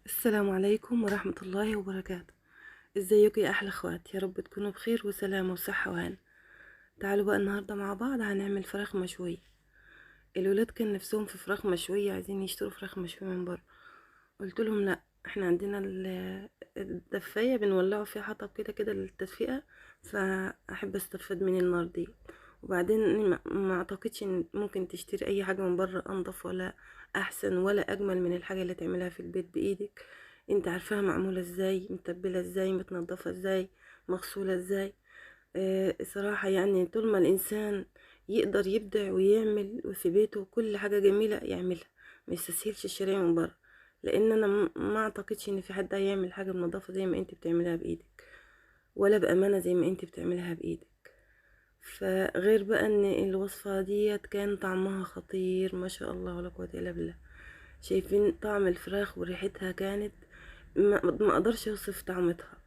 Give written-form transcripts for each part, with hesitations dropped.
السلام عليكم ورحمة الله وبركاته. ازيكم يا احلى اخوات؟ يا رب تكونوا بخير وسلامة وصحة وهنا. تعالوا بقى النهاردة مع بعض هنعمل فراخ مشوية. الولاد كان نفسهم في فراخ مشوية، عايزين يشتروا فراخ مشوية من بره. قلت لهم لا، احنا عندنا الدفاية بنولعوا فيها حطب كده كده للتدفئة، فاحب استفاد من النار دي. وبعدين ما اعتقدش ان ممكن تشتري اي حاجة من بره انضف ولا احسن ولا اجمل من الحاجة اللي تعملها في البيت بايدك. انت عارفاها معمولة ازاي، متبلة ازاي، متنضفة ازاي، مغسولة ازاي. صراحة يعني طول ما الانسان يقدر يبدع ويعمل في بيته كل حاجة جميلة يعملها، ما يستسهلش الشراء من بره. لان انا ما اعتقدش ان في حد هيعمل حاجة بنظافة زي ما انت بتعملها بايدك، ولا بأمانة زي ما انت بتعملها بايدك. فغير بقى ان الوصفة ديت كان طعمها خطير ما شاء الله ولا قوة الا بالله. شايفين طعم الفراخ وريحتها كانت، ما اقدرش اوصف طعمتها.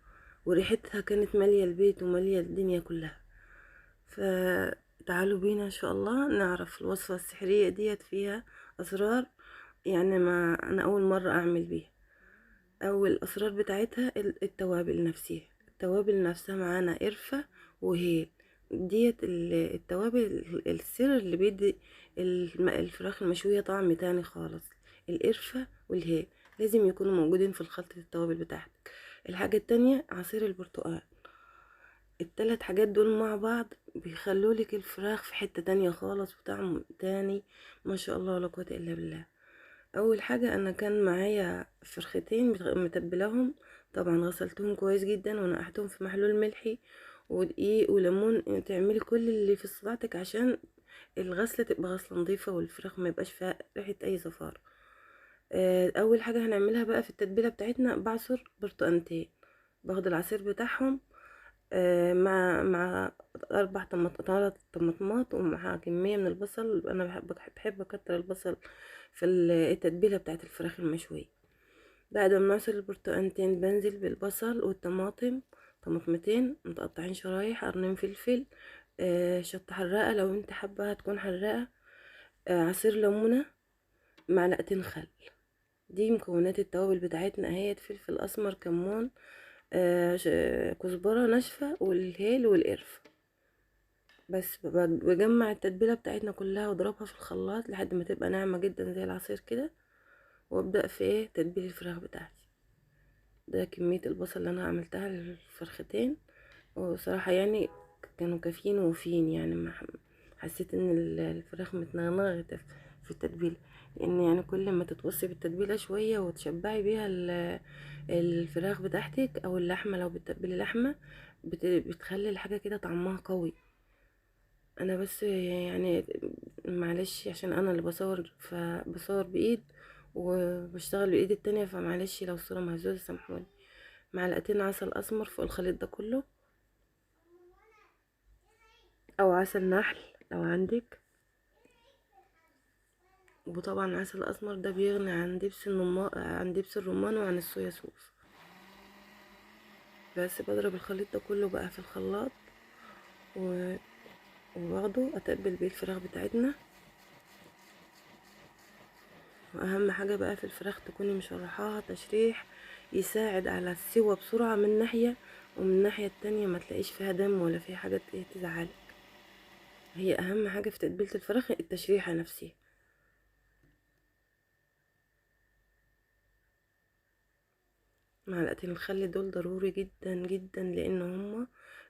وريحتها كانت مالية البيت ومالية الدنيا كلها. فتعالوا بينا ان شاء الله نعرف الوصفة السحرية ديت، فيها اسرار. يعني ما انا اول مرة اعمل بيها. اول الاسرار بتاعتها التوابل نفسها. التوابل نفسها معانا قرفة وهيل. ديت التوابل السر اللي بيدي الفراخ المشوية طعم تاني خالص. القرفة والهيل لازم يكونوا موجودين في الخلطة التوابل بتاعتك. الحاجة التانية عصير البرتقال. التلات حاجات دول مع بعض بيخلولك الفراخ في حتة تانية خالص وطعم تاني ما شاء الله ولا قوة الا بالله. اول حاجه انا كان معايا فرختين متبلاهم. طبعا غسلتهم كويس جدا ونقعتهم في محلول ملحي ودقيق وليمون. تعملي كل اللي في استطاعتك عشان الغسله تبقى غسله نظيفه والفراخ ما يبقاش فيها ريحه اي زفار. اول حاجه هنعملها بقى في التتبيله بتاعتنا، بعصر برتقانتين. باخد العصير بتاعهم مع ثلاث طماطمات ومع كمية من البصل. أنا بحب أكتر البصل في التتبيلة بتاعت الفراخ المشوية. بعد ما نعصر البرتقانتين بنزل بالبصل والطماطم، طماطمتين متقطعين شرايح، قرنين فلفل، شطة حراقة لو انت حابة تكون حراقة، عصير ليمونة، معلقتين خل. دي مكونات التوابل بتاعتنا اهيت: فلفل اسمر، كمون، كزبرة ناشفة، والهيل والقرفة. بس بجمع التتبيله بتاعتنا كلها واضربها في الخلاط لحد ما تبقى ناعمه جدا زي العصير كده. وابدا في تتبيل الفراخ بتاعتي. ده كميه البصل اللي انا عملتها للفرختين. وصراحه يعني كانوا كافيين ووفيين، يعني ما حسيت ان الفراخ متنغنغه في التتبيله. لان يعني كل ما تتوصي بالتتبيله شويه وتشبعي بيها الفراخ بتاعتك او اللحمه، لو بتتبلي لحمه بتخلي الحاجه كده طعمها قوي. انا بس يعني معلش عشان انا اللي بصور، فبصور بايد وبشتغل بايد التانية، فمعلش لو الصورة مهزوزة سامحوني. معلقتين عسل اسمر فوق الخليط ده كله، او عسل نحل لو عندك. وطبعا عسل اسمر ده بيغني عن دبس الرمان وعن الصويا صوص. بس بضرب الخليط ده كله بقى في الخلاط و- وباخده اتبل بيه الفراخ بتاعتنا. واهم حاجة بقى في الفراخ تكوني مشرحاها تشريح يساعد على السوا بسرعة من ناحية، ومن الناحية التانية ما تلاقيش فيها دم ولا فيها حاجات تزعلك. هي اهم حاجة في تتبيلة الفراخ التشريحة نفسها. معلقتين الخل دول ضروري جدا جدا، لان هما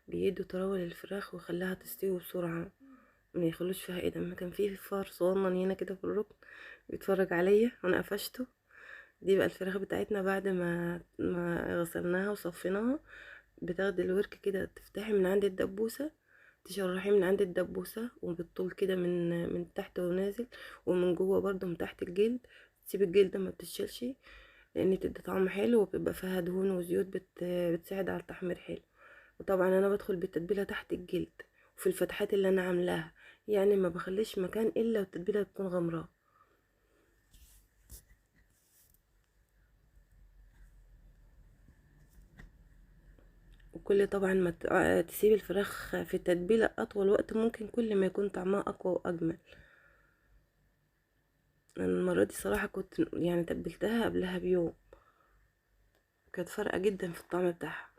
بيدوا طراوة للفراخ ويخليها تستوي بسرعة، ما يخلوش فيها ايه دم. كان فيه فار صغنن هنا كده في الركن بيتفرج عليا وانا قفشته. دي بقى الفراخ بتاعتنا بعد ما غسلناها وصفيناها. بتاخدي الورك كده تفتحي من عند الدبوسة، تشرحيه من عند الدبوسة وبالطول كده من تحت ونازل، ومن جوه برضو من تحت الجلد. تسيب الجلد ما بتشيلش، لان بتدي طعم حلو وبيبقى فيها دهون وزيوت بتساعد على التحمير حلو. وطبعا انا بدخل بالتتبيله تحت الجلد وفي الفتحات اللي انا عاملاها، يعني ما بخليش مكان الا والتتبيله تكون غمراء. وكل طبعا ما تسيب الفراخ في التتبيله اطول وقت ممكن، كل ما يكون طعمها اقوى واجمل. أنا المره دي صراحه كنت يعني تبلتها قبلها بيوم، كانت فارقة جدا في الطعم بتاعها.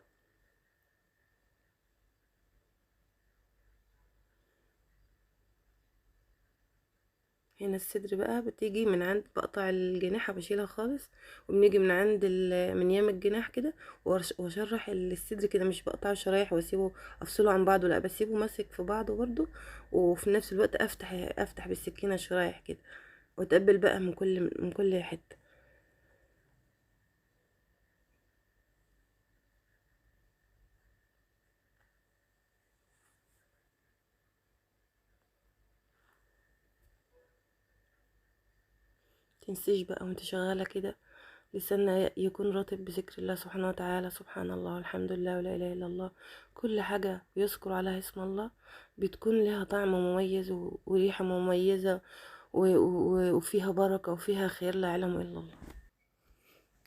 هنا الصدر بقى بتيجي من عند، بقطع الجناحة بشيلها خالص، وبنيجي من عند من يام الجناح كده، واشرح الصدر كده، مش بقطعه شرايح واسيبه افصله عن بعضه، لا بسيبه ماسك في بعضه برضو، وفي نفس الوقت افتح بالسكينة شرايح كده، واتقبل بقى من كل حتة. تنسيش بقى وانت شغالة كده لساننا يكون رطب بذكر الله سبحانه وتعالى، سبحان الله والحمد لله ولا إله إلا الله. كل حاجة يذكر عليها اسم الله بتكون لها طعم مميز وريحة مميزة، وفيها بركة وفيها خير لا يعلم إلا الله.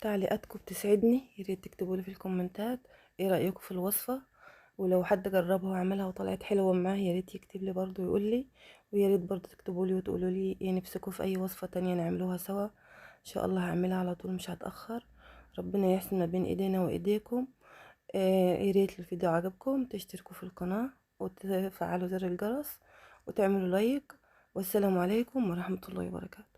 تعليقاتكم بتسعدني، ياريت تكتبولي في الكومنتات ايه رأيكم في الوصفة، ولو حد جربها وعملها وطلعت حلوة معاه ياريت يكتب لي برضو يقولي، وياريت برضو تكتبولي وتقولولي ايه نفسكم في اي وصفة تانية نعملوها سوا، ان شاء الله هعملها على طول مش هتأخر. ربنا يحسن ما بين ايدينا وايديكم. ياريت الفيديو عجبكم تشتركوا في القناة وتفعلوا زر الجرس وتعملوا لايك. والسلام عليكم ورحمة الله وبركاته.